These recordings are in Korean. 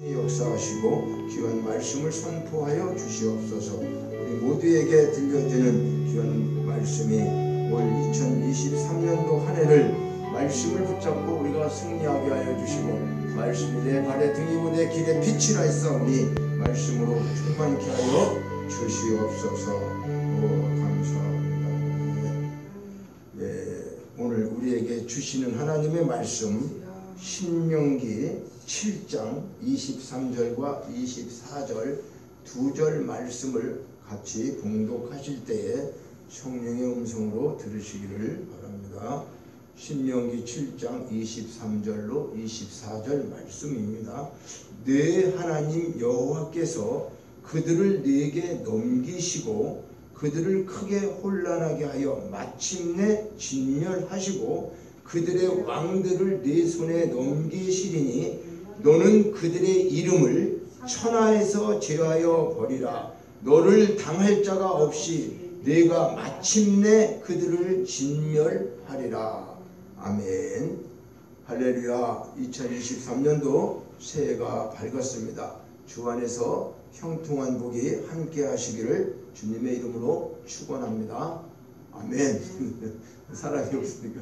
역사하시고 귀한 말씀을 선포하여 주시옵소서. 우리 모두에게 들려지는 귀한 말씀이 올 2023년도 한 해를 말씀을 붙잡고 우리가 승리하게 하여 주시고, 말씀이 내 발의 등이고 내 길에 빛이라 했사오니 말씀으로 충만케 하여 주시옵소서. 감사합니다. 오늘 우리에게 주시는 하나님의 말씀, 신명기 7장 23절과 24절 두 절 말씀을 같이 봉독하실 때에 성령의 음성으로 들으시기를 바랍니다. 신명기 7장 23절로 24절 말씀입니다. 내 하나님 여호와께서 그들을 네게 넘기시고 그들을 크게 혼란하게 하여 마침내 진멸하시고 그들의 왕들을 네 손에 넘기시리니 너는 그들의 이름을 천하에서 제하여 버리라. 너를 당할 자가 없이 내가 마침내 그들을 진멸하리라. 아멘. 할렐루야. 2023년도 새해가 밝았습니다. 주 안에서 형통한 복이 함께 하시기를 주님의 이름으로 축원합니다. 아멘. 사람이 없으니까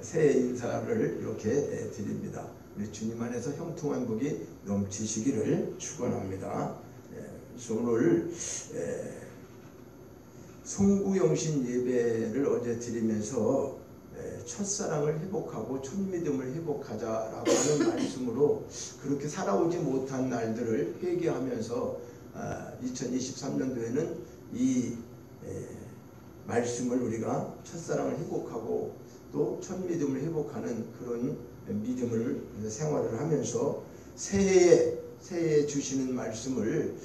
새해 인사를 이렇게 드립니다. 우리 주님 안에서 형통한 복이 넘치시기를 축원합니다. 그래서 오늘 송구영신 예배를 어제 드리면서 첫사랑을 회복하고 첫믿음을 회복하자라고 하는 말씀으로 그렇게 살아오지 못한 날들을 회개하면서 2023년도에는 이 말씀을 우리가 첫사랑을 회복하고 또 첫믿음을 회복하는 그런 믿음을 생활을 하면서 새해에 주시는 말씀을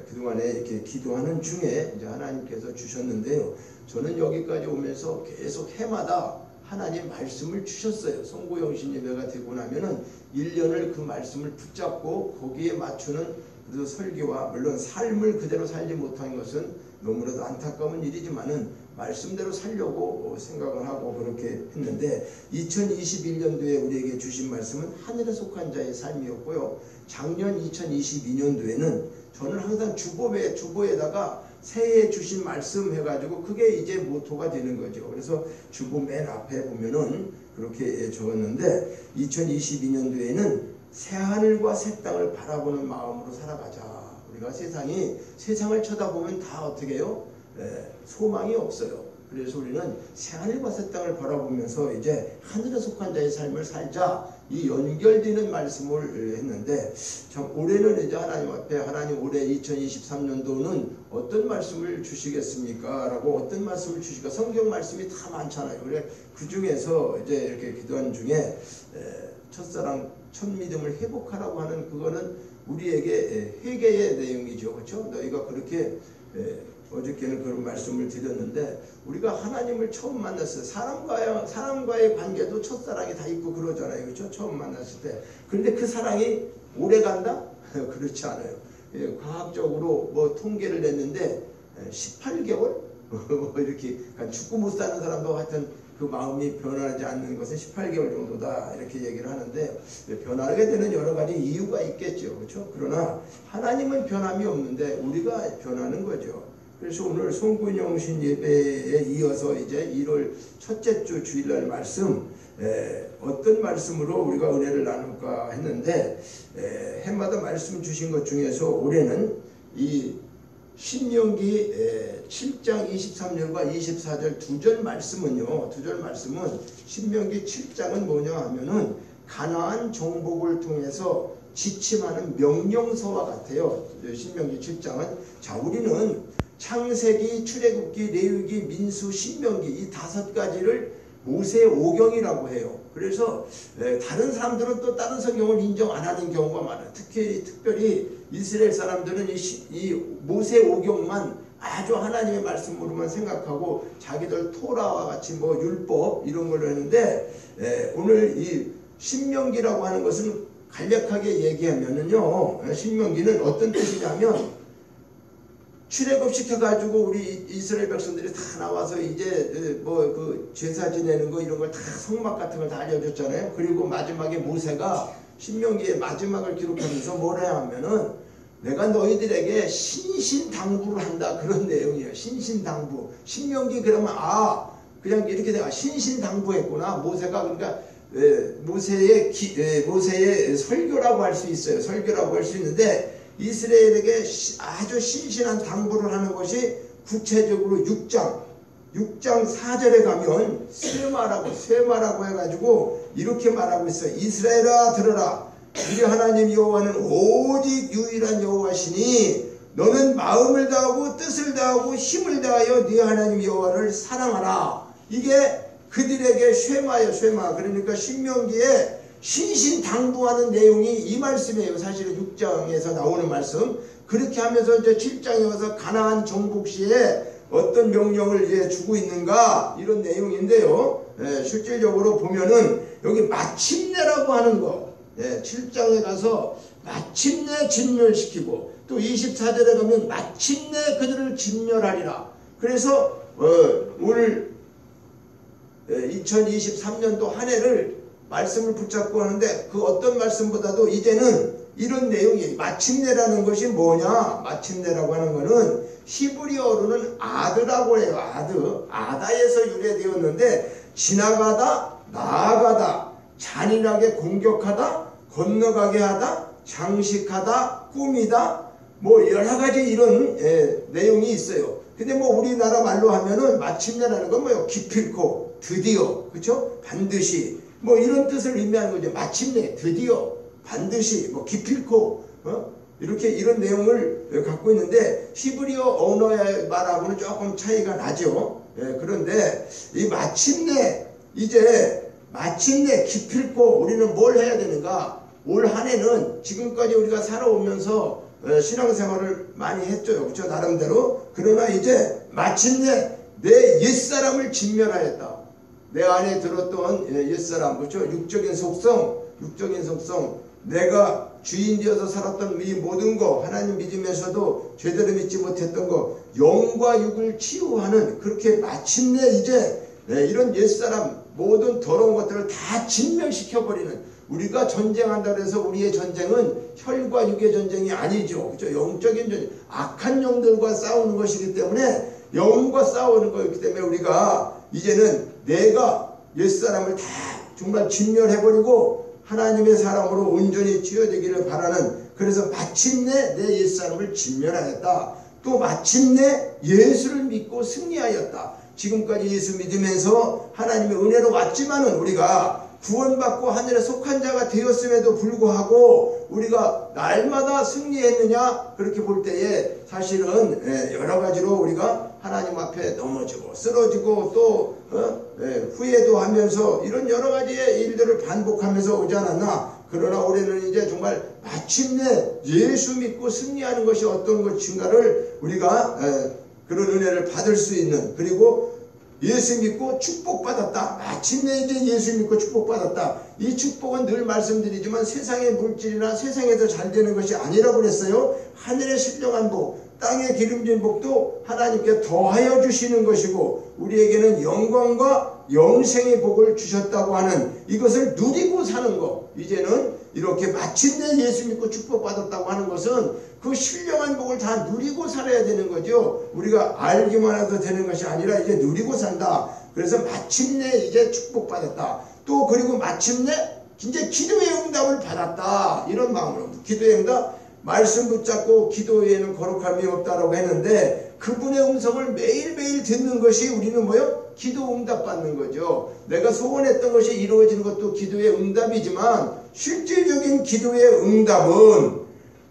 그동안에 이렇게 기도하는 중에 이제 하나님께서 주셨는데요. 저는 여기까지 오면서 계속 해마다 하나님 말씀을 주셨어요. 송구영신 예배가 되고 나면은 1년을 그 말씀을 붙잡고 거기에 맞추는 그 설교와, 물론 삶을 그대로 살지 못한 것은 너무나도 안타까운 일이지만은 말씀대로 살려고 생각을 하고 그렇게 했는데, 2021년도에 우리에게 주신 말씀은 하늘에 속한 자의 삶이었고요. 작년 2022년도에는 저는 항상 주보에다가 새해에 주신 말씀 해가지고 그게 이제 모토가 되는 거죠. 그래서 주보 맨 앞에 보면은 그렇게 적었는데, 2022년도에는 새하늘과 새 땅을 바라보는 마음으로 살아가자. 우리가 세상을 쳐다보면 다 어떻게 해요? 소망이 없어요. 그래서 우리는 새하늘과 새 땅을 바라보면서 이제 하늘에 속한 자의 삶을 살자, 이 연결되는 말씀을 했는데, 참 올해는 이제 하나님 앞에, 하나님 올해 2023년도는 어떤 말씀을 주시겠습니까? 라고, 어떤 말씀을 주실까? 성경 말씀이 다 많잖아요. 그래 그 중에서 이제 이렇게 기도한 중에 첫사랑, 첫믿음을 회복하라고 하는 그거는 우리에게 회개의 내용이죠. 그렇죠? 너희가 그렇게 어저께는 그런 말씀을 드렸는데, 우리가 하나님을 처음 만났어요. 사람과의 관계도 첫사랑이 다 있고 그러잖아요. 그렇죠? 처음 만났을 때. 그런데 그 사랑이 오래 간다? 그렇지 않아요. 과학적으로 뭐 통계를 냈는데 18개월? 이렇게 죽고 못 사는 사람도 하여튼 그 마음이 변하지 않는 것은 18개월 정도다, 이렇게 얘기를 하는데, 변하게 되는 여러 가지 이유가 있겠죠. 그렇죠? 그러나 하나님은 변함이 없는데 우리가 변하는 거죠. 그래서 오늘 송구영신 예배에 이어서 이제 1월 첫째 주 주일날 말씀, 어떤 말씀으로 우리가 은혜를 나눌까 했는데, 해마다 말씀 주신 것 중에서 올해는 이 신명기 7장 23절과 24절 두 절 말씀은요, 신명기 7장은 뭐냐 하면은 가나안 정복을 통해서 지침하는 명령서와 같아요. 신명기 7장은. 자, 우리는 창세기, 출애굽기, 레위기, 민수, 신명기 이 5가지를 모세 오경이라고 해요. 그래서 다른 사람들은 또 다른 성경을 인정 안 하는 경우가 많아요. 특별히 이스라엘 사람들은 이 모세 오경만 아주 하나님의 말씀으로만 생각하고 자기들 토라와 같이 뭐 율법 이런 걸로 했는데, 오늘 이 신명기라고 하는 것은 간략하게 얘기하면은요, 신명기는 어떤 뜻이냐면, 출애굽 시켜가지고 우리 이스라엘 백성들이 다 나와서 이제 뭐 그 제사 지내는 거 이런 걸 다 성막 같은 걸 다 알려줬잖아요. 그리고 마지막에 모세가 신명기의 마지막을 기록하면서 뭐라 하면은 내가 너희들에게 신신당부를 한다, 그런 내용이에요. 신신당부. 신명기 그러면 그냥 이렇게 내가 신신당부했구나. 모세가 그러니까 모세의 설교라고 할 수 있어요. 설교라고 할 수 있는데 이스라엘에게 아주 신신한 당부를 하는 것이 구체적으로 6장 4절에 가면 쇠마라고 해가지고 이렇게 말하고 있어요. 이스라엘아 들어라. 우리 하나님 여호와는 오직 유일한 여호와시니 너는 마음을 다하고 뜻을 다하고 힘을 다하여 네 하나님 여호와를 사랑하라. 이게 그들에게 쇠마예요. 쇠마. 그러니까 신명기에 신신당부하는 내용이 이 말씀이에요. 사실은 6장에서 나오는 말씀. 그렇게 하면서 이제 7장에 와서 가나안 정복 시에 어떤 명령을 이제 주고 있는가, 이런 내용인데요. 실질적으로 보면은 여기 마침내라고 하는 거, 7장에 가서 마침내 진멸시키고, 또 24절에 가면 마침내 그들을 진멸하리라. 그래서 오늘 2023년도 한 해를 말씀을 붙잡고 하는데, 그 어떤 말씀보다도 이제는 이런 내용이, 마침내라는 것이 뭐냐? 마침내라고 하는 것은 히브리어로는 아드라고 해요. 아다에서 유래되었는데, 지나가다, 나아가다, 잔인하게 공격하다, 건너가게 하다, 장식하다, 꾸미다, 뭐 여러가지 이런 내용이 있어요. 근데 뭐 우리나라 말로 하면은 마침내라는 건 뭐요? 기필코, 드디어, 그쵸? 반드시, 뭐 이런 뜻을 의미하는 거죠. 마침내, 드디어, 반드시, 뭐 기필코, 이렇게 이런 내용을 갖고 있는데, 히브리어 언어의 말하고는 조금 차이가 나죠. 그런데 이 마침내, 이제 마침내 기필코 우리는 뭘 해야 되는가? 올 한 해는 지금까지 우리가 살아오면서 신앙생활을 많이 했죠. 그렇죠? 나름대로. 그러나 이제 마침내 내 옛사람을 진멸하였다. 내 안에 들었던 옛사람, 그렇죠? 육적인 속성, 내가 주인 되어서 살았던 이 모든 거, 하나님 믿으면서도 제대로 믿지 못했던 거, 영과 육을 치유하는, 그렇게 마침내 이제 이런 옛사람, 모든 더러운 것들을 다 진멸시켜버리는, 우리가 전쟁한다고 해서 우리의 전쟁은 혈과 육의 전쟁이 아니죠. 그렇죠? 영적인 전쟁, 악한 영들과 싸우는 것이기 때문에, 영과 싸우는 거였기 때문에 우리가 이제는 내가 옛사람을 다 정말 진멸해버리고 하나님의 사람으로 온전히 치유되기를 바라는, 그래서 마침내 내 옛사람을 진멸하였다. 또 마침내 예수를 믿고 승리하였다. 지금까지 예수 믿으면서 하나님의 은혜로 왔지만은 우리가 구원받고 하늘에 속한 자가 되었음에도 불구하고 우리가 날마다 승리했느냐, 그렇게 볼 때에 사실은 여러 가지로 우리가 하나님 앞에 넘어지고 쓰러지고 또 후회도 하면서 이런 여러 가지의 일들을 반복하면서 오지 않았나. 그러나 올해는 이제 정말 마침내 예수 믿고 승리하는 것이 어떤 것인가를 우리가 그런 은혜를 받을 수 있는, 그리고 예수 믿고 축복받았다. 마침내 이제 예수 믿고 축복받았다. 이 축복은 늘 말씀드리지만 세상의 물질이나 세상에서 잘 되는 것이 아니라고 그랬어요. 하늘의 신령한 복, 땅의 기름진 복도 하나님께 더하여 주시는 것이고, 우리에게는 영광과 영생의 복을 주셨다고 하는 이것을 누리고 사는 것. 이제는 이렇게 마침내 예수 믿고 축복받았다고 하는 것은 그 신령한 복을 다 누리고 살아야 되는 거죠. 우리가 알기만 해도 되는 것이 아니라 이제 누리고 산다. 그래서 마침내 이제 축복받았다. 또 그리고 마침내 이제 기도의 응답을 받았다. 이런 마음으로 기도의 응답, 말씀 붙잡고 기도에는 거룩함이 없다라고 했는데, 그분의 음성을 매일매일 듣는 것이 우리는 뭐요? 기도 응답 받는 거죠. 내가 소원했던 것이 이루어지는 것도 기도의 응답이지만, 실질적인 기도의 응답은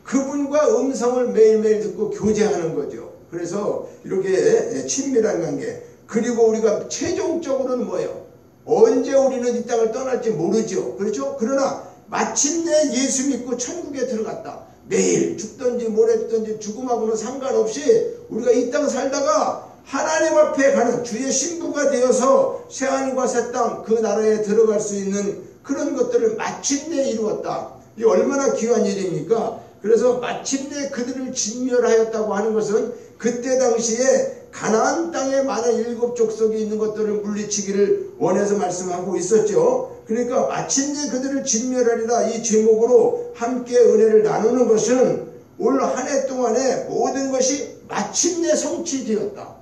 그분과 음성을 매일매일 듣고 교제하는 거죠. 그래서 이렇게 친밀한 관계. 그리고 우리가 최종적으로는 뭐예요? 언제 우리는 이 땅을 떠날지 모르죠. 그렇죠? 그러나 마침내 예수 믿고 천국에 들어갔다. 내일 죽든지 모레 죽든지 죽음하고는 상관없이 우리가 이 땅 살다가 하나님 앞에 가는 주의 신부가 되어서 새하늘과 새 땅, 그 나라에 들어갈 수 있는 그런 것들을 마침내 이루었다. 이 얼마나 귀한 일입니까? 그래서 마침내 그들을 진멸하였다고 하는 것은 그때 당시에 가나안 땅에 많은 일곱 족속이 있는 것들을 물리치기를 원해서 말씀하고 있었죠. 그러니까 마침내 그들을 진멸하리라 이 제목으로 함께 은혜를 나누는 것은 올 한 해 동안에 모든 것이 마침내 성취되었다.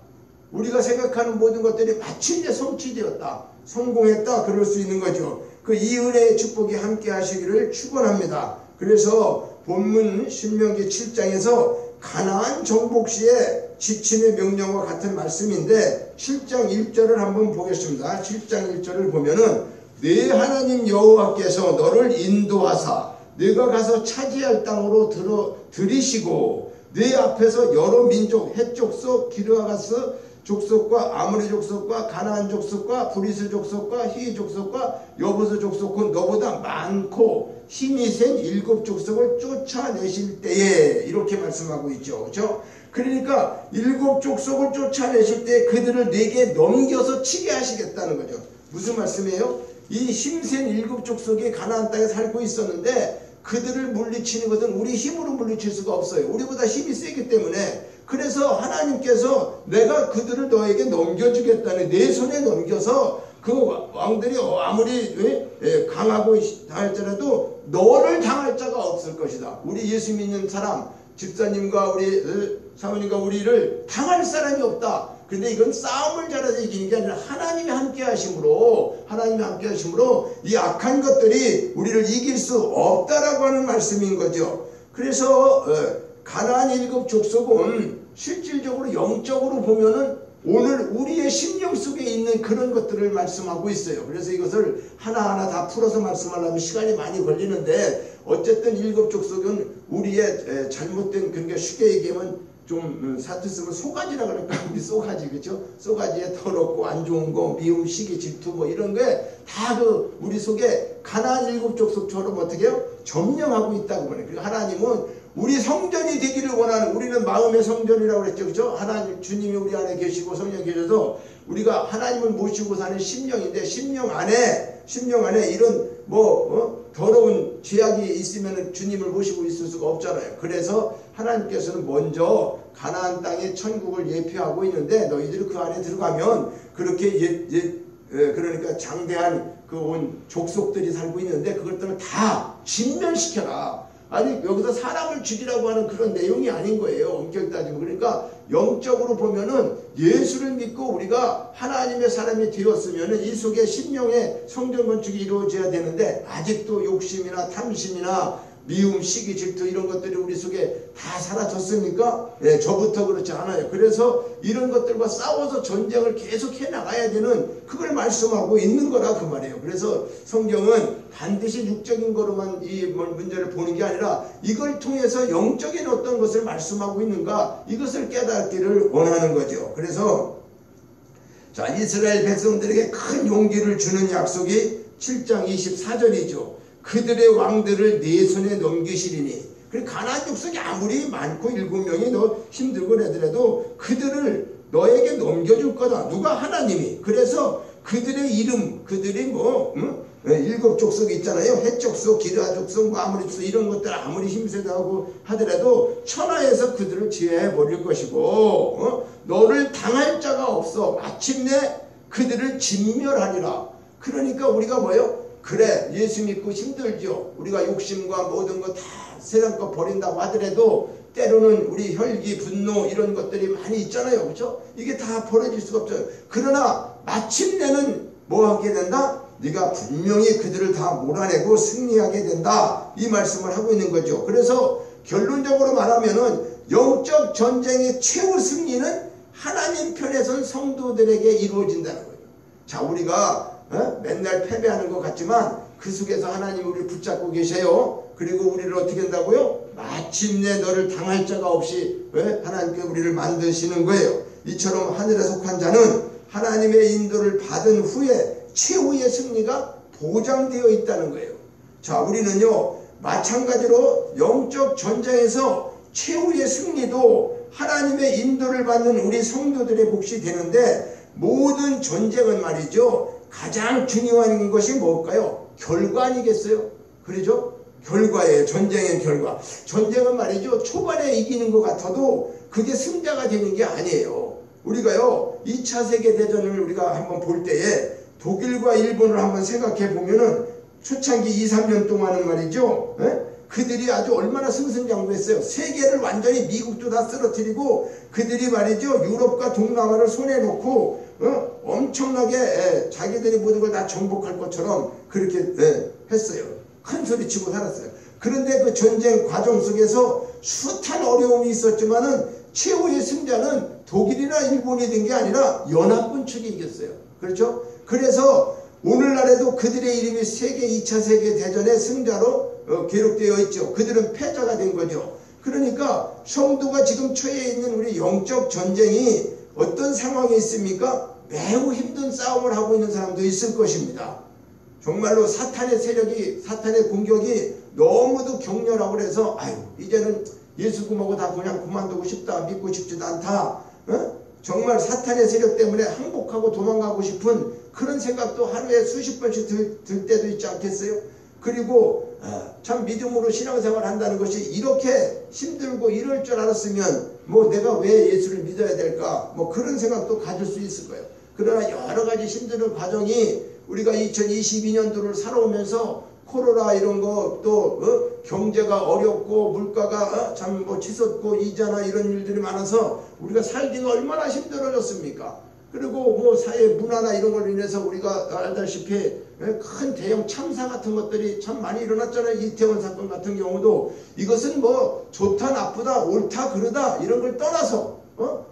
우리가 생각하는 모든 것들이 마침내 성취되었다. 성공했다. 그럴 수 있는 거죠. 그 이 은혜의 축복이 함께 하시기를 축원합니다. 그래서 본문 신명기 7장에서 가나안 정복 시에 지침의 명령과 같은 말씀인데 7장 1절을 한번 보겠습니다. 7장 1절을 보면은 네 하나님 여호와께서 너를 인도하사 네가 가서 차지할 땅으로 들이시고 네 앞에서 여러 민족 헷 족속 기르아가스 족속과 아모리 족속과 가나안 족속과 브리스 족속과 히 족속과 여부스 족속 곧 너보다 많고 힘이 센 일곱 족속을 쫓아내실 때에 이렇게 말씀하고 있죠. 그렇죠? 그러니까 일곱 족속을 쫓아내실 때 그들을 내게 넘겨서 치게 하시겠다는 거죠. 무슨 말씀이에요? 이 힘센 일곱 족속이 가나안 땅에 살고 있었는데 그들을 물리치는 것은 우리 힘으로 물리칠 수가 없어요. 우리보다 힘이 세기 때문에. 그래서 하나님께서 내가 그들을 너에게 넘겨주겠다는 내 손에 넘겨서 그 왕들이 아무리 강하고 할지라도 너를 당할 자가 없을 것이다. 우리 예수 믿는 사람 집사님과 우리 사모님과 우리를 당할 사람이 없다. 근데 이건 싸움을 잘해서 이기는 게 아니라 하나님이 함께 하심으로 이 악한 것들이 우리를 이길 수 없다라고 하는 말씀인 거죠. 그래서 가나안 일곱 족속은 실질적으로 영적으로 보면은 오늘 우리의 심령 속에 있는 그런 것들을 말씀하고 있어요. 그래서 이것을 하나하나 다 풀어서 말씀하려면 시간이 많이 걸리는데 어쨌든 일곱 족속은 우리의 잘못된, 그러니까 쉽게 얘기하면 좀 사투 쓰면 소가지라 그럴까? 우리 소가지, 그렇죠? 소가지에 더럽고 안 좋은 거, 미움, 시기, 질투 뭐 이런 게 다 그 우리 속에 가나안 일곱 족속처럼 어떻게 해요? 점령하고 있다고 보네. 그리고 하나님은 우리 성전이 되기를 원하는, 우리는 마음의 성전이라고 그랬죠. 그렇죠? 하나님, 주님이 우리 안에 계시고 성령 계셔서 우리가 하나님을 모시고 사는 심령인데 심령 안에 이런 더러운 죄악이 있으면 주님을 모시고 있을 수가 없잖아요. 그래서 하나님께서는 먼저 가나안 땅의 천국을 예표하고 있는데 너희들이 그 안에 들어가면 그렇게 그러니까 장대한 그 온 족속들이 살고 있는데 그것들을 다 진멸시켜라. 아니 여기서 사람을 죽이라고 하는 그런 내용이 아닌 거예요. 엄격히 따지면. 그러니까 영적으로 보면은 예수를 믿고 우리가 하나님의 사람이 되었으면은 이 속에 심령의 성전 건축이 이루어져야 되는데 아직도 욕심이나 탐심이나 미움, 시기, 질투 이런 것들이 우리 속에 다 사라졌습니까? 네, 저부터 그렇지 않아요. 그래서 이런 것들과 싸워서 전쟁을 계속 해나가야 되는 그걸 말씀하고 있는 거라 그 말이에요. 그래서 성경은 반드시 육적인 거로만 이 문제를 보는 게 아니라 이걸 통해서 영적인 어떤 것을 말씀하고 있는가 이것을 깨닫기를 원하는 거죠. 그래서 자, 이스라엘 백성들에게 큰 용기를 주는 약속이 7장 24절이죠. 그들의 왕들을 네 손에 넘기시리니. 그리고 가나안 족속이 아무리 많고 7명이 너 힘들고 그러더라도 그들을 너에게 넘겨줄 거다. 누가? 하나님이. 그래서 그들의 이름, 그들이 일곱 족속이 있잖아요. 헷 족속, 기르아 족속, 아무리 족속 이런 것들 아무리 힘세다고 하더라도 천하에서 그들을 제해해 버릴 것이고 너를 당할 자가 없어. 마침내 그들을 진멸하리라. 그러니까 우리가 뭐예요? 그래, 예수 믿고 힘들죠. 우리가 욕심과 모든 거 다 세상 거 버린다고 하더라도 때로는 우리 혈기, 분노 이런 것들이 많이 있잖아요. 그렇죠? 이게 다 버려질 수가 없어요. 그러나 마침내는 뭐 하게 된다? 네가 분명히 그들을 다 몰아내고 승리하게 된다. 이 말씀을 하고 있는 거죠. 그래서 결론적으로 말하면은 영적 전쟁의 최후 승리는 하나님 편에 선 성도들에게 이루어진다는 거예요. 자, 우리가 맨날 패배하는 것 같지만 그 속에서 하나님이 우리를 붙잡고 계세요. 그리고 우리를 어떻게 한다고요? 마침내 너를 당할 자가 없이 하나님께 우리를 만드시는 거예요. 이처럼 하늘에 속한 자는 하나님의 인도를 받은 후에 최후의 승리가 보장되어 있다는 거예요. 자, 우리는요 마찬가지로 영적 전쟁에서 최후의 승리도 하나님의 인도를 받는 우리 성도들의 몫이 되는데 모든 전쟁은 말이죠 가장 중요한 것이 뭘까요? 결과 아니겠어요? 그러죠? 결과예요. 전쟁의 결과. 전쟁은 말이죠 초반에 이기는 것 같아도 그게 승자가 되는 게 아니에요. 우리가요 2차 세계대전을 우리가 한번 볼 때에 독일과 일본을 한번 생각해 보면은 초창기 2, 3년 동안은 말이죠. 그들이 아주 얼마나 승승장구했어요. 세계를 완전히 미국도 다 쓰러뜨리고 그들이 말이죠 유럽과 동남아를 손에 놓고 엄청나게 자기들이 모든 걸 다 정복할 것처럼 그렇게 했어요. 큰 소리 치고 살았어요. 그런데 그 전쟁 과정 속에서 숱한 어려움이 있었지만은 최후의 승자는 독일이나 일본이 된 게 아니라 연합군 측이 이겼어요. 그렇죠? 그래서 오늘날에도 그들의 이름이 세계 2차 세계대전의 승자로 기록되어 있죠. 그들은 패자가 된 거죠. 그러니까 성도가 지금 처해 있는 우리 영적 전쟁이 어떤 상황에 있습니까? 매우 힘든 싸움을 하고 있는 사람도 있을 것입니다. 정말로 사탄의 세력이, 사탄의 공격이 너무도 격렬하고 그래서 아유 이제는 예수 구하고 다 그냥 그만두고 싶다, 믿고 싶지도 않다. 정말 사탄의 세력 때문에 항복하고 도망가고 싶은 그런 생각도 하루에 수십 번씩 들 때도 있지 않겠어요? 그리고 참 믿음으로 신앙생활 한다는 것이 이렇게 힘들고 이럴 줄 알았으면 뭐 내가 왜 예수를 믿어야 될까? 뭐 그런 생각도 가질 수 있을 거예요. 그러나 여러 가지 힘든 과정이 우리가 2022년도를 살아오면서 코로나 이런 거 또 경제가 어렵고 물가가 참 뭐 치솟고 이자나 이런 일들이 많아서 우리가 살기가 얼마나 힘들어졌습니까? 그리고 뭐 사회 문화나 이런 걸로 인해서 우리가 알다시피 큰 대형 참사 같은 것들이 참 많이 일어났잖아요. 이태원 사건 같은 경우도 이것은 뭐 좋다 나쁘다 옳다 그르다 이런 걸 떠나서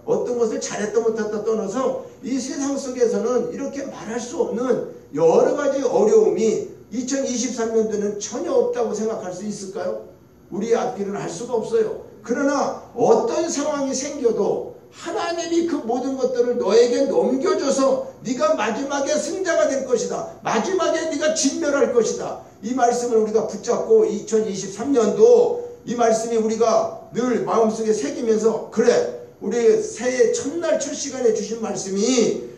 어떤 것을 잘했다 못했다 떠나서 이 세상 속에서는 이렇게 말할 수 없는 여러 가지 어려움이 2023년도는 전혀 없다고 생각할 수 있을까요? 우리의 앞길은 알 수가 없어요. 그러나 어떤 상황이 생겨도 하나님이 그 모든 것들을 너에게 넘겨줘서 네가 마지막에 승자가 될 것이다. 마지막에 네가 진멸할 것이다. 이 말씀을 우리가 붙잡고 2023년도 이 말씀이 우리가 늘 마음속에 새기면서 그래 우리 새해 첫날 첫 시간에 주신 말씀이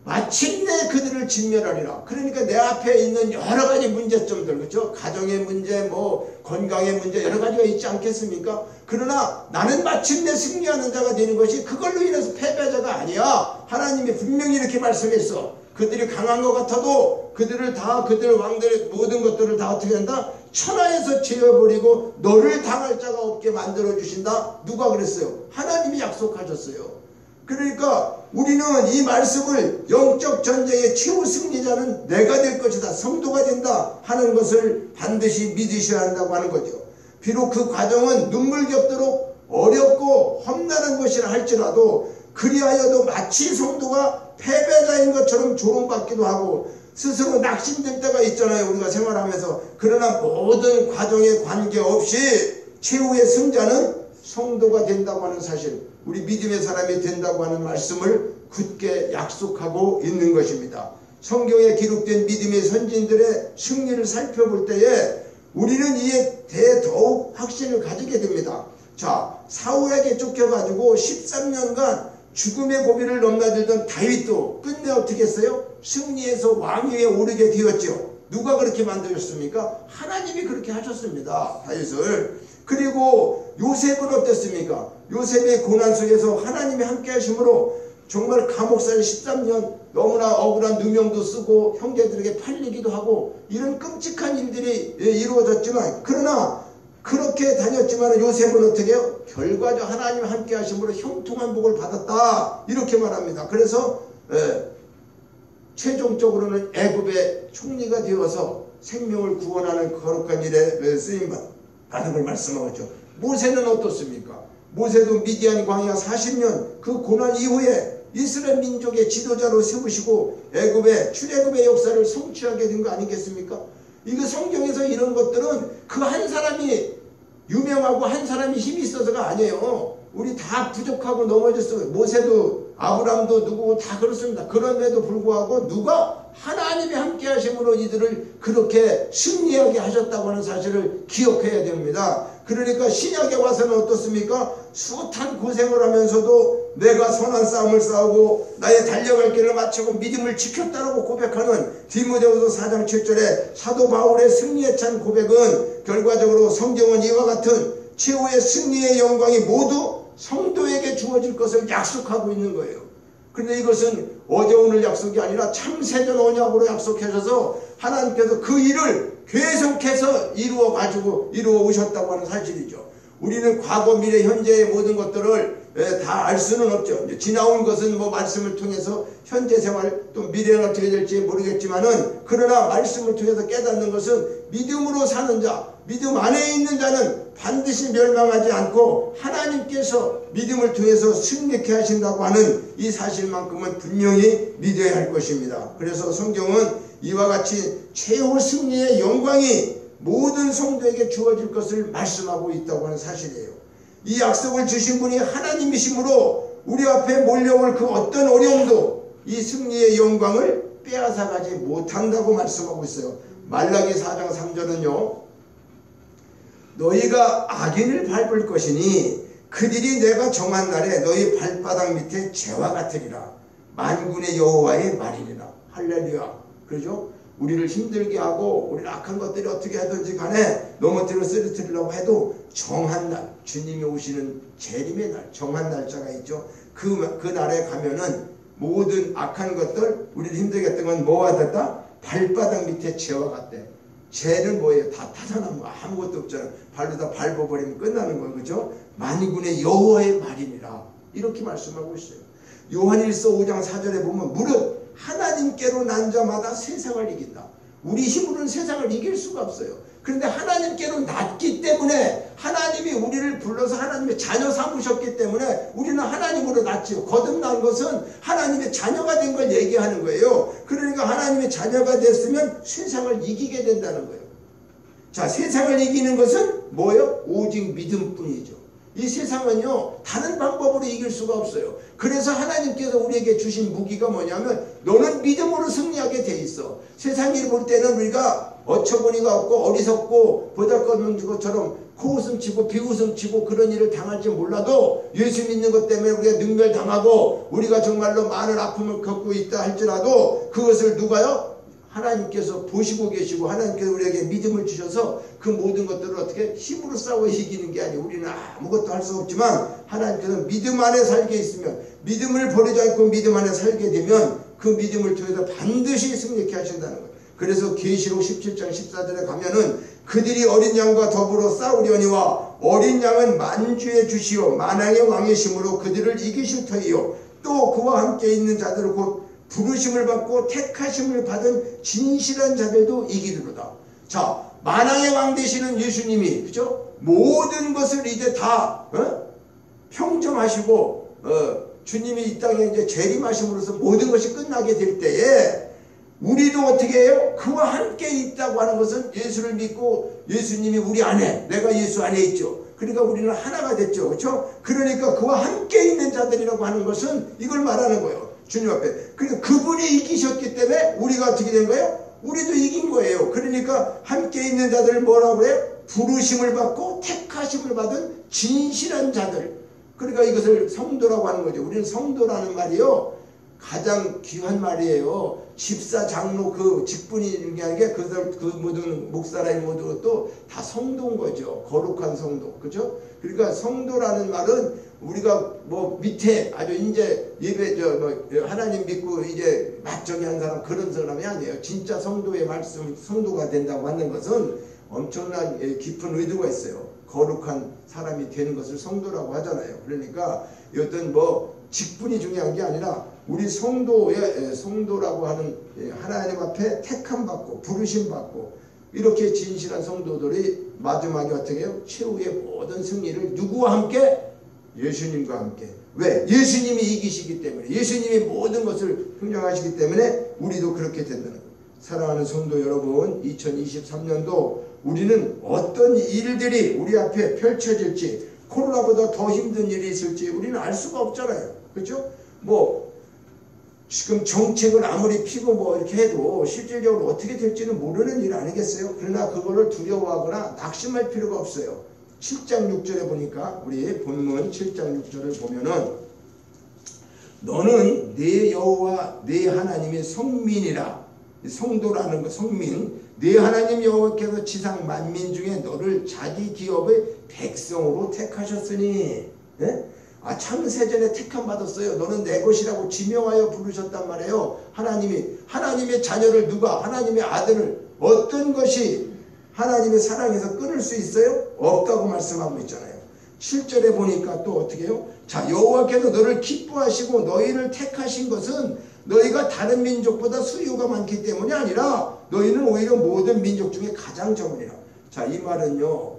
마침내 그들을 진멸하리라. 그러니까 내 앞에 있는 여러 가지 문제점들, 그렇죠? 가정의 문제, 뭐 건강의 문제 여러 가지가 있지 않겠습니까? 그러나 나는 마침내 승리하는 자가 되는 것이 그걸로 인해서 패배자가 아니야. 하나님이 분명히 이렇게 말씀했어. 그들이 강한 것 같아도 그들 왕들의 모든 것들을 다 어떻게 한다? 천하에서 제어버리고 너를 당할 자가 없게 만들어 주신다. 누가 그랬어요? 하나님이 약속하셨어요. 그러니까 우리는 이 말씀을 영적 전쟁의 최후 승리자는 내가 될 것이다. 성도가 된다 하는 것을 반드시 믿으셔야 한다고 하는 거죠. 비록 그 과정은 눈물겹도록 어렵고 험난한 것이라 할지라도 그리하여도 마치 성도가 패배자인 것처럼 조롱받기도 하고 스스로 낙심될 때가 있잖아요. 우리가 생활하면서. 그러나 모든 과정에 관계없이 최후의 승자는 성도가 된다고 하는 사실, 우리 믿음의 사람이 된다고 하는 말씀을 굳게 약속하고 있는 것입니다. 성경에 기록된 믿음의 선진들의 승리를 살펴볼 때에 우리는 이에 대해 더욱 확신을 가지게 됩니다. 자, 사울에게 쫓겨가지고 13년간 죽음의 고비를 넘나들던 다윗도 끝내 어떻게 했어요? 승리해서 왕위에 오르게 되었죠. 누가 그렇게 만들었습니까? 하나님이 그렇게 하셨습니다. 다윗을. 그리고 요셉은 어땠습니까? 요셉의 고난 속에서 하나님이 함께 하심으로 정말 감옥살 13년 너무나 억울한 누명도 쓰고 형제들에게 팔리기도 하고 이런 끔찍한 일들이 이루어졌지만, 그러나 그렇게 다녔지만 요셉은 어떻게 해요? 결과적 하나님 함께 하심으로 형통한 복을 받았다 이렇게 말합니다. 그래서 최종적으로는 애굽의 총리가 되어서 생명을 구원하는 거룩한 일에 쓰임받는 걸 말씀하죠. 모세는 어떻습니까? 모세도 미디안 광야 40년 그 고난 이후에 이스라엘 민족의 지도자로 세우시고 애굽의 출애굽의 역사를 성취하게 된 거 아니겠습니까? 이거 성경에서 이런 것들은 그 한 사람이 유명하고 한 사람이 힘이 있어서가 아니에요. 우리 다 부족하고 넘어졌어요. 모세도 아브람도 누구고 다 그렇습니다. 그럼에도 불구하고 누가 하나님이 함께 하심으로 이들을 그렇게 승리하게 하셨다고 하는 사실을 기억해야 됩니다. 그러니까 신약에 와서는 어떻습니까? 숱한 고생을 하면서도 내가 선한 싸움을 싸우고 나의 달려갈 길을 마치고 믿음을 지켰다라고 고백하는 디모데후서 4장 7절에 사도 바울의 승리에 찬 고백은 결과적으로 성경은 이와 같은 최후의 승리의 영광이 모두 성도에게 주어질 것을 약속하고 있는 거예요. 그런데 이것은 어제 오늘 약속이 아니라 창세전 언약으로 약속하셔서 하나님께서 그 일을 계속해서 이루어 오셨다고 하는 사실이죠. 우리는 과거, 미래, 현재의 모든 것들을 다 알 수는 없죠. 지나온 것은 뭐 말씀을 통해서 현재 생활 또 미래는 어떻게 될지 모르겠지만은, 그러나 말씀을 통해서 깨닫는 것은 믿음으로 사는 자, 믿음 안에 있는 자는 반드시 멸망하지 않고 하나님께서 믿음을 통해서 승리케 하신다고 하는 이 사실만큼은 분명히 믿어야 할 것입니다. 그래서 성경은 이와 같이 최후 승리의 영광이 모든 성도에게 주어질 것을 말씀하고 있다고 하는 사실이에요. 이 약속을 주신 분이 하나님이시므로 우리 앞에 몰려올 그 어떤 어려움도 이 승리의 영광을 빼앗아가지 못한다고 말씀하고 있어요. 말라기 4장 3절은요. 너희가 악인을 밟을 것이니 그들이 내가 정한 날에 너희 발바닥 밑에 재와 같으리라. 만군의 여호와의 말이니라. 할렐루야. 그러죠? 우리를 힘들게 하고 우리를 악한 것들이 어떻게 하든지 간에 넘어뜨려 쓰러뜨리려고 해도 정한 날, 주님이 오시는 재림의 날, 정한 날짜가 있죠. 그 날에 가면은 모든 악한 것들, 우리를 힘들게 했던 건 뭐가 됐다? 발바닥 밑에 재와 같대. 재는 뭐예요? 다 타산한 거, 아무것도 없잖아요. 발로 다 밟아버리면 끝나는 거예요. 그죠? 만군의 여호와의 말이니라. 이렇게 말씀하고 있어요. 요한일서 5장 4절에 보면 무릇 하나님께로 난 자마다 세상을 이긴다. 우리 힘으로는 세상을 이길 수가 없어요. 그런데 하나님께로 났기 때문에, 하나님이 우리를 불러서 하나님의 자녀 삼으셨기 때문에 우리는 하나님으로 났지요. 거듭난 것은 하나님의 자녀가 된 걸 얘기하는 거예요. 그러니까 하나님의 자녀가 됐으면 세상을 이기게 된다는 거예요. 자, 세상을 이기는 것은 뭐예요? 오직 믿음뿐이죠. 이 세상은요, 다른 방법으로 이길 수가 없어요. 그래서 하나님께서 우리에게 주신 무기가 뭐냐면, 너는 믿음으로 승리하게 돼 있어. 세상이 볼 때는 우리가 어처구니가 없고 어리석고 보잘것없는 것처럼 코웃음 치고 비웃음 치고 그런 일을 당할지 몰라도, 예수 믿는 것 때문에 우리가 능멸당하고 우리가 정말로 많은 아픔을 겪고 있다 할지라도 그것을 누가요? 하나님께서 보시고 계시고 하나님께서 우리에게 믿음을 주셔서 그 모든 것들을 어떻게 힘으로 싸워 이기는 게 아니고, 우리는 아무것도 할 수 없지만 하나님께서 믿음 안에 살게 있으면, 믿음을 버리지 않고 믿음 안에 살게 되면 그 믿음을 통해서 반드시 승리케 하신다는 거예요. 그래서 계시록 17장 14절에 가면은 그들이 어린 양과 더불어 싸우려니와 어린 양은 만주의 주시오 만왕의 왕이심으로 그들을 이기실 터이요 또 그와 함께 있는 자들을 곧 부르심을 받고 택하심을 받은 진실한 자들도 이기리로다. 자, 만왕의 왕 되시는 예수님이, 그죠? 모든 것을 이제 다 평정하시고 주님이 이 땅에 이제 재림하심으로써 모든 것이 끝나게 될 때에 우리도 어떻게 해요? 그와 함께 있다고 하는 것은 예수를 믿고 예수님이 우리 안에, 내가 예수 안에 있죠. 그러니까 우리는 하나가 됐죠. 그렇죠? 그러니까 그와 함께 있는 자들이라고 하는 것은 이걸 말하는 거예요. 주님 앞에. 그러니까 그분이 이기셨기 때문에 우리가 어떻게 된 거예요? 우리도 이긴 거예요. 그러니까 함께 있는 자들을 뭐라고 그래요? 부르심을 받고 택하심을 받은 진실한 자들. 그러니까 이것을 성도라고 하는 거죠. 우리는 성도라는 말이요, 가장 귀한 말이에요. 집사, 장로, 그 직분이 있는 게 아니라 그 모든 목사라의 모든 것도 다 성도인 거죠. 거룩한 성도. 그죠? 그러니까 성도라는 말은 우리가 뭐 밑에 아주 이제 예배, 하나님 믿고 이제 막저기 한 사람, 그런 사람이 아니에요. 진짜 성도의 말씀, 성도가 된다고 하는 것은 엄청난 깊은 의도가 있어요. 거룩한 사람이 되는 것을 성도라고 하잖아요. 그러니까 어떤 뭐 직분이 중요한 게 아니라 우리 성도라고 하는 하나님 앞에 택함 받고 부르심 받고 이렇게 진실한 성도들이 마지막에 어떻게 해요? 최후의 모든 승리를 누구와 함께? 예수님과 함께. 왜? 예수님이 이기시기 때문에, 예수님이 모든 것을 평정하시기 때문에 우리도 그렇게 된다는 거예요. 사랑하는 성도 여러분, 2023년도 우리는 어떤 일들이 우리 앞에 펼쳐질지, 코로나보다 더 힘든 일이 있을지 우리는 알 수가 없잖아요. 그렇죠? 뭐 지금 정책을 아무리 피고 뭐 이렇게 해도 실질적으로 어떻게 될지는 모르는 일 아니겠어요? 그러나 그거를 두려워하거나 낙심할 필요가 없어요. 7장 6절에 보니까, 우리 본문 7장 6절을 보면은 너는 내 여호와 내 하나님의 성민이라. 성도라는 거, 성민. 내 하나님 여호와께서 지상 만민 중에 너를 자기 기업의 백성으로 택하셨으니. 예? 창세전에 택함 받았어요. 너는 내 것이라고 지명하여 부르셨단 말이에요. 하나님의 자녀를 누가 하나님의 아들을 어떤 것이 하나님의 사랑에서 끊을 수 있어요? 없다고 말씀하고 있잖아요. 7절에 보니까 또 어떻게 해요? 자, 여호와께서 너를 기뻐하시고 너희를 택하신 것은 너희가 다른 민족보다 수요가 많기 때문이 아니라 너희는 오히려 모든 민족 중에 가장 적으니라. 자, 이 말은요,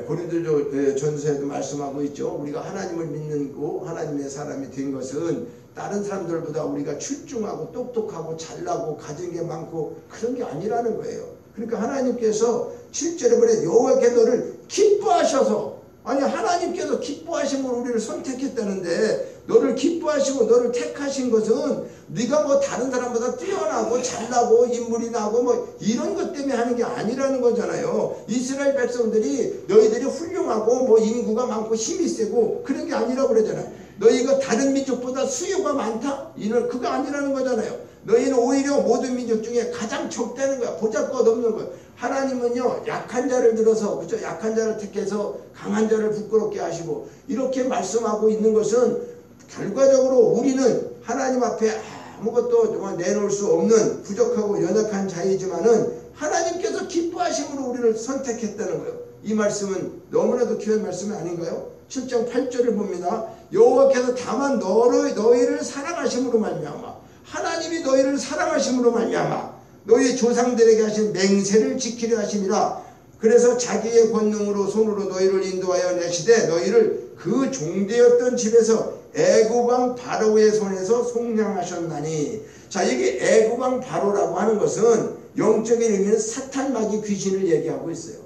고린도 전서에도 말씀하고 있죠. 우리가 하나님을 믿는 거 하나님의 사람이 된 것은 다른 사람들보다 우리가 출중하고 똑똑하고 잘나고 가진 게 많고 그런 게 아니라는 거예요. 그러니까 하나님께서 7절에 그래 여호와께 너를 기뻐하셔서, 아니 하나님께서 기뻐하심으로 우리를 선택했다는데 너를 기뻐하시고 너를 택하신 것은 네가 뭐 다른 사람보다 뛰어나고 잘나고 인물이 나고 뭐 이런 것 때문에 하는 게 아니라는 거잖아요. 이스라엘 백성들이 너희들이 훌륭하고 뭐 인구가 많고 힘이 세고 그런 게 아니라고 그러잖아요. 너희가 다른 민족보다 수요가 많다? 이런 그거 아니라는 거잖아요. 너희는 오히려 모든 민족 중에 가장 적다는 거야. 보잘것없는 거야. 하나님은요, 약한 자를 들어서, 그죠? 약한 자를 택해서 강한 자를 부끄럽게 하시고, 이렇게 말씀하고 있는 것은 결과적으로 우리는 하나님 앞에 아무것도 내놓을 수 없는 부족하고 연약한 자이지만은 하나님께서 기뻐하심으로 우리를 선택했다는 거예요. 이 말씀은 너무나도 귀한 말씀이 아닌가요? 7장 8절을 봅니다. 여호와께서 다만 너희를 사랑하심으로 말미암아, 하나님이 너희를 사랑하심으로 말미암아 너희 조상들에게 하신 맹세를 지키려 하심이라. 그래서 자기의 권능으로 손으로 너희를 인도하여 내시되 너희를 그 종되었던 집에서 애굽왕 바로의 손에서 속량하셨나니. 자, 이게 애굽왕 바로라고 하는 것은 영적인 의미는 사탄 마귀 귀신을 얘기하고 있어요.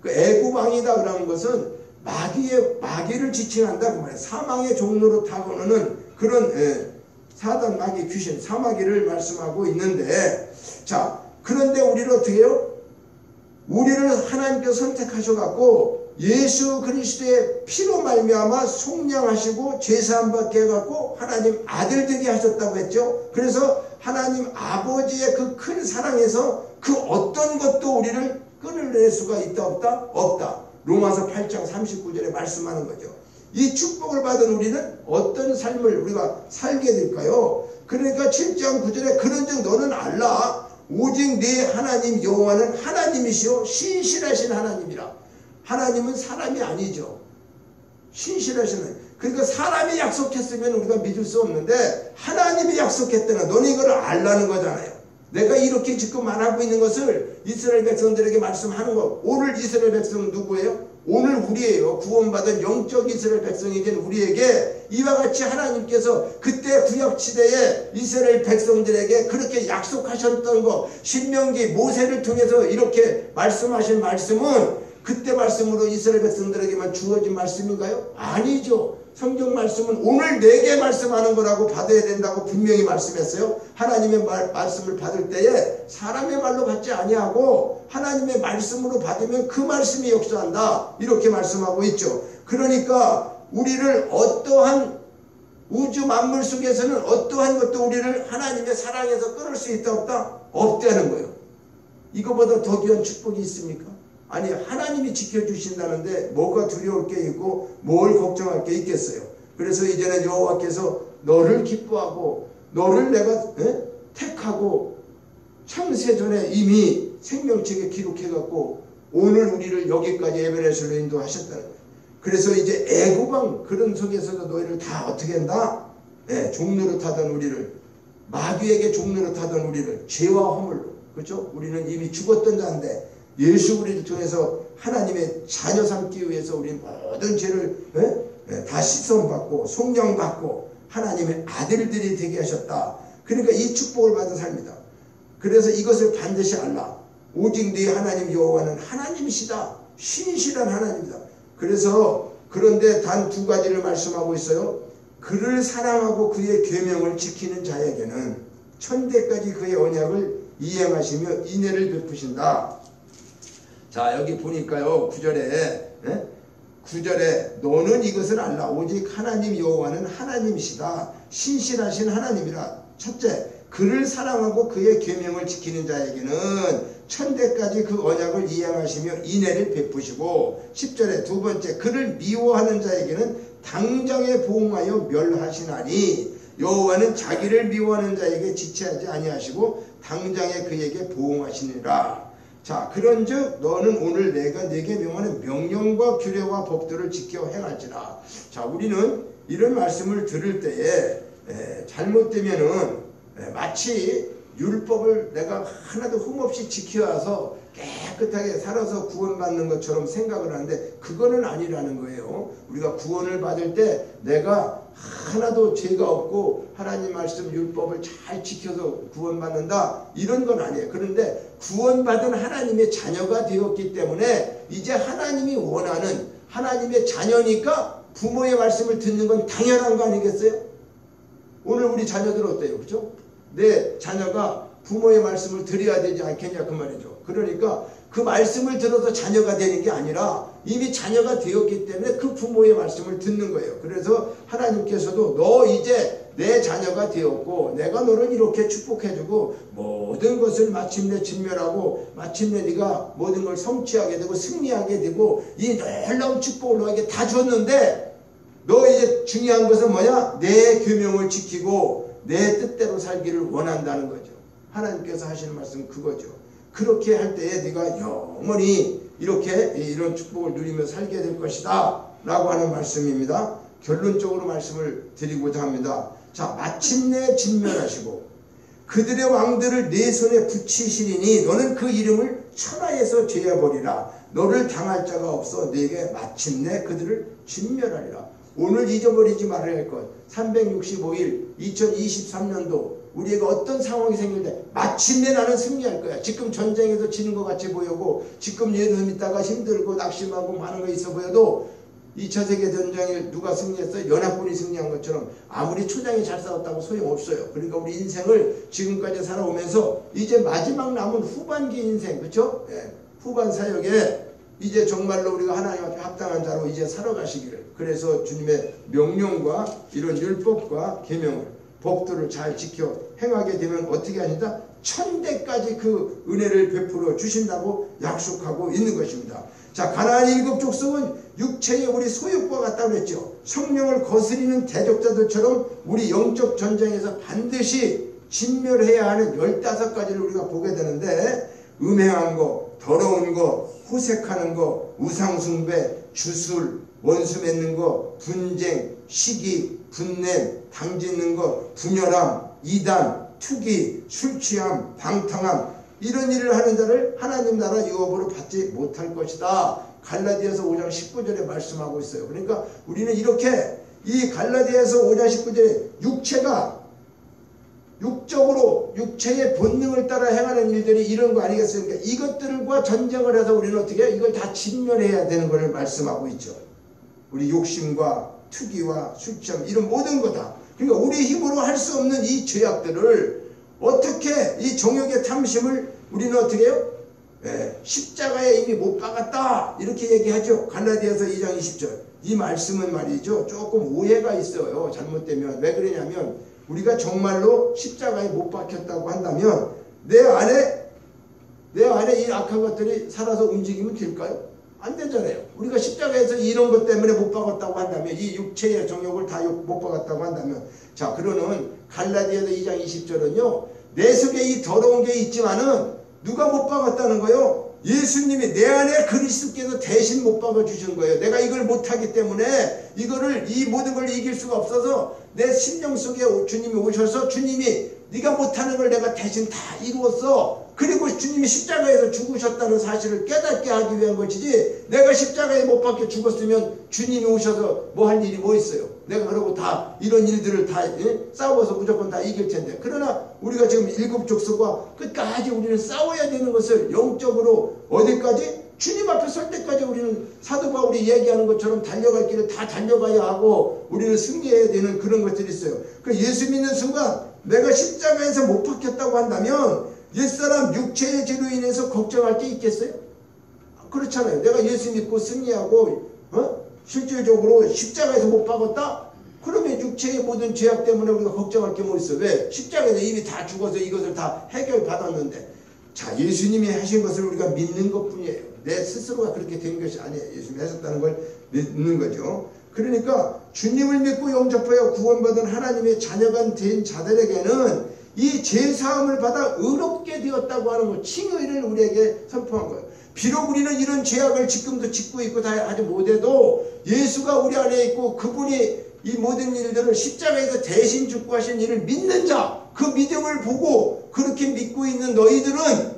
그 애굽왕이다 그러는 것은 마귀를 지칭한다 그 말이에요. 사망의 종로로 타고는 그런 사단 마귀 귀신 사마귀를 말씀하고 있는데, 자, 그런데 우리를 어떻게 해요? 우리를 하나님께서 선택하셔갖고 예수 그리스도의 피로 말미암아 속량하시고 제사함 받게 해갖고 하나님 아들 되게 하셨다고 했죠. 그래서 하나님 아버지의 그 큰 사랑에서 그 어떤 것도 우리를 끊어낼 수가 있다 없다? 없다. 로마서 8장 39절에 말씀하는 거죠. 이 축복을 받은 우리는 어떤 삶을 우리가 살게 될까요? 그러니까 7장 9절에 그런즉 너는 알라 오직 네 하나님 여호와는 하나님이시오 신실하신 하나님이라. 하나님은 사람이 아니죠. 신실하신 하나님. 그러니까 사람이 약속했으면 우리가 믿을 수 없는데 하나님이 약속했다는, 너는 이걸 알라는 거잖아요. 내가 이렇게 지금 말하고 있는 것을 이스라엘 백성들에게 말씀하는 거. 오늘 이스라엘 백성은 누구예요? 오늘 우리예요. 구원받은 영적 이스라엘 백성이 된 우리에게 이와 같이 하나님께서 그때 구약시대에 이스라엘 백성들에게 그렇게 약속하셨던 거, 신명기 모세를 통해서 이렇게 말씀하신 말씀은 그때 말씀으로 이스라엘 백성들에게만 주어진 말씀인가요? 아니죠. 성경 말씀은 오늘 내게 말씀하는 거라고 받아야 된다고 분명히 말씀했어요. 하나님의 말씀을 받을 때에 사람의 말로 받지 아니하고 하나님의 말씀으로 받으면 그 말씀이 역사한다. 이렇게 말씀하고 있죠. 그러니까 우리를 어떠한 우주 만물 속에서는 어떠한 것도 우리를 하나님의 사랑에서 끊을 수 있다 없다? 없다는 거예요. 이거보다 더 귀한 축복이 있습니까? 아니, 하나님이 지켜주신다는데 뭐가 두려울 게 있고 뭘 걱정할 게 있겠어요. 그래서 이제는 여호와께서 너를 기뻐하고 너를 내가 택하고 창세전에 이미 생명책에 기록해갖고 오늘 우리를 여기까지 에베레스로 인도하셨다는 거예요. 그래서 이제 애굽왕 그런 속에서도 너희를 다 어떻게 한다? 종노릇 하던 우리를, 마귀에게 종노릇 하던 우리를 죄와 허물로, 그렇죠? 우리는 이미 죽었던 자인데 예수 우리를 통해서 하나님의 자녀 삼기 위해서 우리 모든 죄를 다 씻어받고 속량받고 하나님의 아들들이 되게 하셨다. 그러니까 이 축복을 받은 삶이다. 그래서 이것을 반드시 알라. 오직 네 하나님 여호와는 하나님이시다. 신실한 하나님이다. 그래서 그런데 단 두 가지를 말씀하고 있어요. 그를 사랑하고 그의 계명을 지키는 자에게는 천대까지 그의 언약을 이행하시며 인애를 베푸신다. 자, 여기 보니까요, 9절에 너는 이것을 알라. 오직 하나님 여호와는 하나님이시다. 신실하신 하나님이라. 첫째, 그를 사랑하고 그의 계명을 지키는 자에게는 천대까지 그 언약을 이행하시며 인애를 베푸시고, 10절에 두 번째, 그를 미워하는 자에게는 당장에 보응하여 멸하시나니 여호와는 자기를 미워하는 자에게 지체하지 아니하시고 당장에 그에게 보응하시니라. 자, 그런즉 너는 오늘 내가 네게 명하는 명령과 규례와 법들을 지켜 행할지라. 자, 우리는 이런 말씀을 들을 때에 잘못되면은 마치 율법을 내가 하나도 흠없이 지켜와서 깨끗하게 살아서 구원받는 것처럼 생각을 하는데 그거는 아니라는 거예요. 우리가 구원을 받을 때 내가 하나도 죄가 없고 하나님 말씀 율법을 잘 지켜서 구원받는다 이런 건 아니에요. 그런데 구원받은 하나님의 자녀가 되었기 때문에 이제 하나님이 원하는 하나님의 자녀니까 부모의 말씀을 듣는 건 당연한 거 아니겠어요? 오늘 우리 자녀들 어때요? 그렇죠? 내 자녀가 부모의 말씀을 드려야 되지 않겠냐 그 말이죠. 그러니까 그 말씀을 들어서 자녀가 되는 게 아니라 이미 자녀가 되었기 때문에 그 부모의 말씀을 듣는 거예요. 그래서 하나님께서도 너 이제 내 자녀가 되었고 내가 너를 이렇게 축복해주고 모든 것을 마침내 진멸하고 마침내 네가 모든 걸 성취하게 되고 승리하게 되고 이 놀라운 축복을 너에게 다 줬는데 너 이제 중요한 것은 뭐냐? 내 계명을 지키고 내 뜻대로 살기를 원한다는 거죠. 하나님께서 하시는 말씀은 그거죠. 그렇게 할 때에 네가 영원히 이렇게 이런 축복을 누리며 살게 될 것이다 라고 하는 말씀입니다. 결론적으로 말씀을 드리고자 합니다. 자, 마침내 진멸하시고 그들의 왕들을 내 손에 붙이시리니 너는 그 이름을 천하에서 제해버리라. 너를 당할 자가 없어 네게 마침내 그들을 진멸하리라. 오늘 잊어버리지 말아야 할 것 365일 2023년도 우리가 어떤 상황이 생길 때 마침내 나는 승리할 거야. 지금 전쟁에서 지는 것 같이 보이고 지금 예를 좀 있다가 힘들고 낙심하고 많은 거 있어 보여도 2차 세계전쟁에 누가 승리했어요? 연합군이 승리한 것처럼 아무리 초장이 잘 싸웠다고 소용없어요. 그러니까 우리 인생을 지금까지 살아오면서 이제 마지막 남은 후반기 인생, 그렇죠? 예, 후반 사역에 이제 정말로 우리가 하나님 앞에 합당한 자로 이제 살아가시기를. 그래서 주님의 명령과 이런 율법과 계명을 법들을 잘 지켜 행하게 되면 어떻게 하신다? 천대까지 그 은혜를 베풀어 주신다고 약속하고 있는 것입니다. 자, 가나안 일곱 족속은 육체의 우리 소유과 같다고 했죠. 성령을 거스리는 대적자들처럼 우리 영적 전쟁에서 반드시 진멸해야 하는 15가지를 우리가 보게 되는데 음행한 거, 더러운 거, 호색하는 거, 우상숭배, 주술, 원수 맺는 거, 분쟁, 시기, 분냄, 당짓는 거, 분열함, 이단, 투기, 술취함, 방탕함 이런 일을 하는 자를 하나님 나라 유업으로 받지 못할 것이다. 갈라디아서 5장 19절에 말씀하고 있어요. 그러니까 우리는 이렇게 이 갈라디아서 5장 19절에 육체가 육적으로 육체의 본능을 따라 행하는 일들이 이런 거 아니겠어요? 그러니까 이것들과 전쟁을 해서 우리는 어떻게 해요? 이걸 다 진멸해야 되는 것을 말씀하고 있죠. 우리 욕심과 투기와 술취함 이런 모든 거다. 그러니까 우리 힘으로 할 수 없는 이 죄악들을 어떻게 이 정욕의 탐심을 우리는 어떻게 해요? 십자가에 이미 못 박았다 이렇게 얘기하죠. 갈라디아서 2장 20절 이 말씀은 말이죠 조금 오해가 있어요. 잘못되면 왜 그러냐면 우리가 정말로 십자가에 못 박혔다고 한다면 내 안에 이 악한 것들이 살아서 움직이면 될까요? 안 되잖아요. 우리가 십자가에서 이런 것 때문에 못 박았다고 한다면 이 육체의 정욕을 다 못 박았다고 한다면 자, 그러는 갈라디아서 2장 20절은요 내 속에 이 더러운 게 있지만은 누가 못 박았다는 거예요? 예수님이 내 안에 그리스도께서 대신 못 박아주신 거예요. 내가 이걸 못하기 때문에 이 모든 걸 이길 수가 없어서 내 심령 속에 주님이 오셔서 주님이 네가 못하는 걸 내가 대신 다 이루었어. 그리고 주님이 십자가에서 죽으셨다는 사실을 깨닫게 하기 위한 것이지 내가 십자가에 못 박혀 죽었으면 주님이 오셔서 뭐 할 일이 뭐 있어요. 내가 그러고 다 이런 일들을 다 싸워서 무조건 다 이길 텐데. 그러나 우리가 지금 일곱 족속과 끝까지 우리는 싸워야 되는 것을 영적으로 어디까지? 주님 앞에 설 때까지 우리는 사도 바울이 얘기하는 것처럼 달려갈 길을 다 달려가야 하고 우리는 승리해야 되는 그런 것들이 있어요. 그 예수 믿는 순간 내가 십자가에서 못 박혔다고 한다면 옛사람 육체의 죄로 인해서 걱정할 게 있겠어요? 그렇잖아요. 내가 예수 믿고 승리하고 실질적으로 십자가에서 못 박았다? 그러면 육체의 모든 죄악 때문에 우리가 걱정할 게 뭐 있어? 왜? 십자가에서 이미 다 죽어서 이것을 다 해결받았는데 자, 예수님이 하신 것을 우리가 믿는 것뿐이에요. 내 스스로가 그렇게 된 것이 아니에요. 예수님이 하셨다는 걸 믿는 거죠. 그러니까 주님을 믿고 영접하여 구원받은 하나님의 자녀가 된 자들에게는 이 죄사함을 받아 의롭게 되었다고 하는 것, 칭의를 우리에게 선포한 거예요. 비록 우리는 이런 죄악을 지금도 짓고 있고 다 하지 못해도 예수가 우리 안에 있고 그분이 이 모든 일들을 십자가에서 대신 죽고 하신 일을 믿는 자, 그 믿음을 보고 그렇게 믿고 있는 너희들은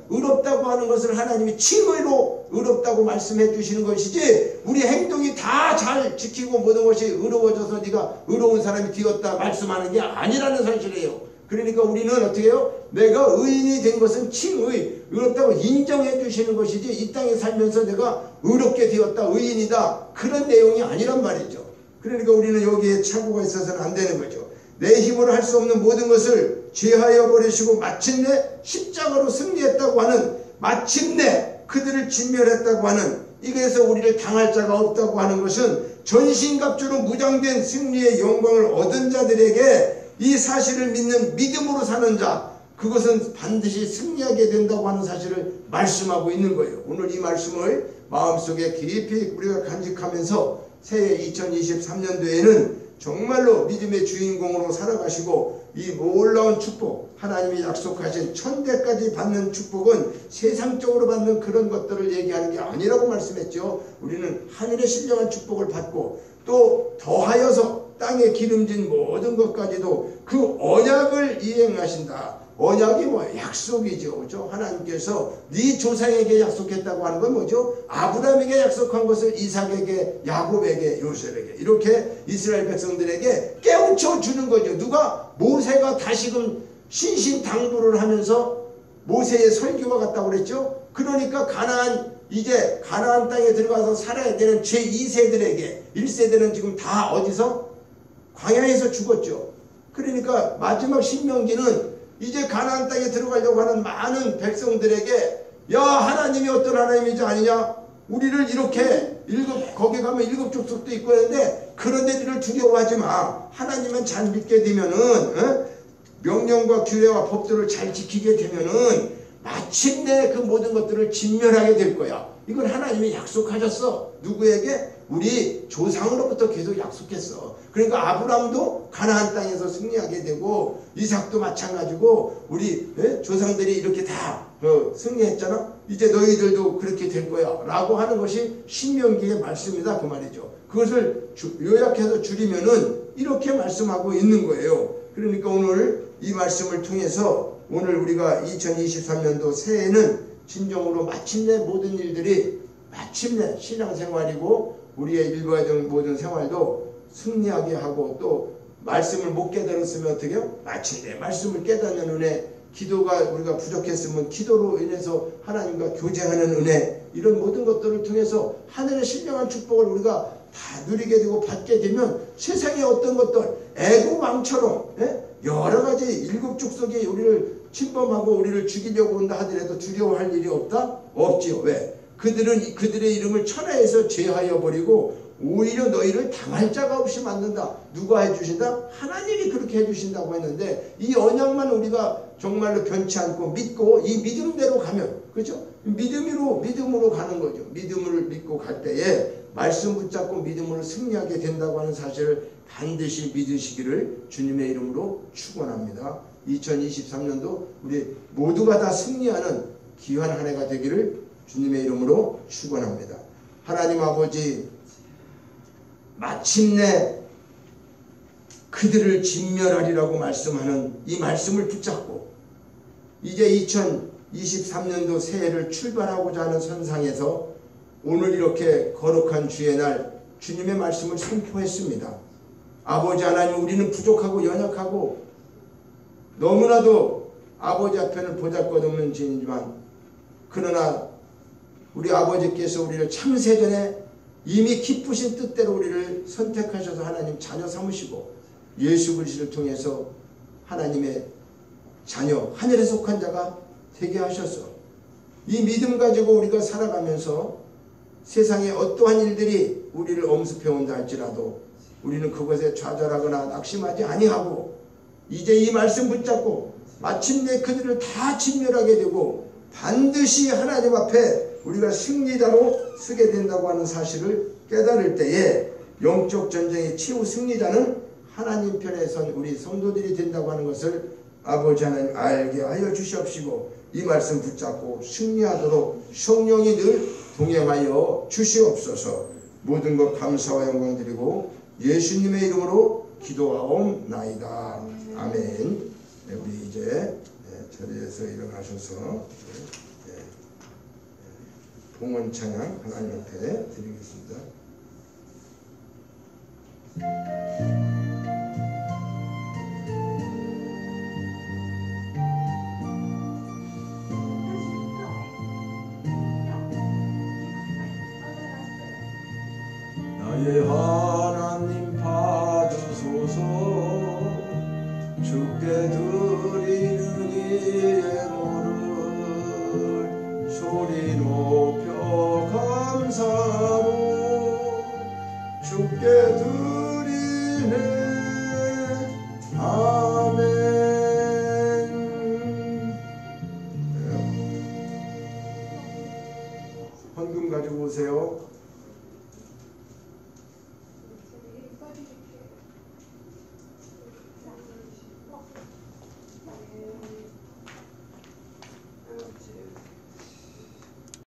의롭다고 하는 것을 하나님이 칭의로 의롭다고 말씀해 주시는 것이지, 우리 행동이 다 잘 지키고 모든 것이 의로워져서 네가 의로운 사람이 되었다 말씀하는 게 아니라는 사실이에요. 그러니까 우리는 어떻게 해요? 내가 의인이 된 것은 칭의, 의롭다고 인정해 주시는 것이지, 이 땅에 살면서 내가 의롭게 되었다, 의인이다, 그런 내용이 아니란 말이죠. 그러니까 우리는 여기에 착오가 있어서는 안 되는 거죠. 내 힘으로 할 수 없는 모든 것을 제하여 버리시고 마침내 십자가로 승리했다고 하는, 마침내 그들을 진멸했다고 하는, 이것에서 우리를 당할 자가 없다고 하는 것은 전신갑주로 무장된 승리의 영광을 얻은 자들에게 이 사실을 믿는 믿음으로 사는 자, 그것은 반드시 승리하게 된다고 하는 사실을 말씀하고 있는 거예요. 오늘 이 말씀을 마음속에 깊이 우리가 간직하면서 새해 2023년도에는 정말로 믿음의 주인공으로 살아가시고, 이 놀라운 축복, 하나님이 약속하신 천대까지 받는 축복은 세상적으로 받는 그런 것들을 얘기하는 게 아니라고 말씀했죠. 우리는 하늘의 신령한 축복을 받고 또 더하여서 땅에 기름진 모든 것까지도 그 언약을 이행하신다. 언약이 뭐예요? 약속이죠. 그렇죠? 하나님께서 네 조상에게 약속했다고 하는 건 뭐죠? 아브라함에게 약속한 것을 이삭에게, 야곱에게, 요셉에게, 이렇게 이스라엘 백성들에게 깨우쳐 주는 거죠. 누가? 모세가 다시금 신신당부를 하면서 모세의 설교가 같다고 그랬죠. 그러니까 이제 가나안 땅에 들어가서 살아야 되는 제2세들에게, 1세들은 지금 다 어디서? 광야에서 죽었죠. 그러니까 마지막 신명기는 이제 가나안 땅에 들어가려고 하는 많은 백성들에게, 야, 하나님이 어떤 하나님인지 아니냐? 우리를 이렇게 거기 가면 7 족속도 있고 하는데, 그런 데들을 두려워하지 마. 하나님은 잘 믿게 되면은, 명령과 규례와 법들을 잘 지키게 되면은 마침내 그 모든 것들을 진멸하게 될 거야. 이건 하나님이 약속하셨어. 누구에게? 우리 조상으로부터 계속 약속했어. 그러니까 아브라함도 가나안 땅에서 승리하게 되고, 이삭도 마찬가지고, 우리 조상들이 이렇게 다 승리했잖아. 이제 너희들도 그렇게 될 거야 라고 하는 것이 신명기의 말씀이다, 그 말이죠. 그것을 요약해서 줄이면은 이렇게 말씀하고 있는 거예요. 그러니까 오늘 이 말씀을 통해서 오늘 우리가 2023년도 새해는 진정으로 마침내 모든 일들이 마침내 신앙생활이고 우리의 일과적 모든 생활도 승리하게 하고, 또 말씀을 못 깨달았으면 어떻게 해요? 마침내 말씀을 깨닫는 은혜, 기도가 우리가 부족했으면 기도로 인해서 하나님과 교제하는 은혜, 이런 모든 것들을 통해서 하늘의 신령한 축복을 우리가 다 누리게 되고 받게 되면 세상의 어떤 것들, 애국왕처럼 여러 가지 7 족속이 우리를 침범하고 우리를 죽이려고 온다 하더라도 두려워할 일이 없다? 없지요. 왜? 그들은 그들의 이름을 천하에서 제하여 버리고 오히려 너희를 당할 자가 없이 만든다. 누가 해주신다? 하나님이 그렇게 해주신다고 했는데, 이 언약만 우리가 정말로 변치 않고 믿고 이 믿음대로 가면, 그렇죠? 믿음으로 가는 거죠. 믿음을 믿고 갈 때에 말씀 붙잡고 믿음으로 승리하게 된다고 하는 사실을 반드시 믿으시기를 주님의 이름으로 축원합니다. 2023년도 우리 모두가 다 승리하는 귀한 한 해가 되기를 주님의 이름으로 축원합니다. 하나님 아버지, 마침내 그들을 진멸하리라고 말씀하는 이 말씀을 붙잡고 이제 2023년도 새해를 출발하고자 하는 선상에서 오늘 이렇게 거룩한 주의 날 주님의 말씀을 선포했습니다. 아버지 하나님, 우리는 부족하고 연약하고 너무나도 아버지 앞에는 보잘것없는 죄인이지만, 그러나 우리 아버지께서 우리를 창세전에 이미 기쁘신 뜻대로 우리를 선택하셔서 하나님 자녀 삼으시고 예수 그리스도를 통해서 하나님의 자녀, 하늘에 속한 자가 되게 하셔서 이 믿음 가지고 우리가 살아가면서 세상에 어떠한 일들이 우리를 엄습해온다 할지라도 우리는 그것에 좌절하거나 낙심하지 아니하고 이제 이 말씀 붙잡고 마침내 그들을 다 진멸하게 되고 반드시 하나님 앞에 우리가 승리자로 쓰게 된다고 하는 사실을 깨달을 때에 영적 전쟁의 최후 승리자는 하나님 편에 선 우리 성도들이 된다고 하는 것을 아버지 하나님 알게 하여 주시옵시고, 이 말씀 붙잡고 승리하도록 성령이 늘 동행하여 주시옵소서. 모든 것 감사와 영광 드리고 예수님의 이름으로 기도하옵나이다. 아멘. 네, 우리 이제 자리에서 일어나셔서 봉헌 찬양 하나님 앞에 드리겠습니다. 나의 하나님 받으소서. 주께 드리는 이 예물을 소리 높여 감사로 주께 드리네.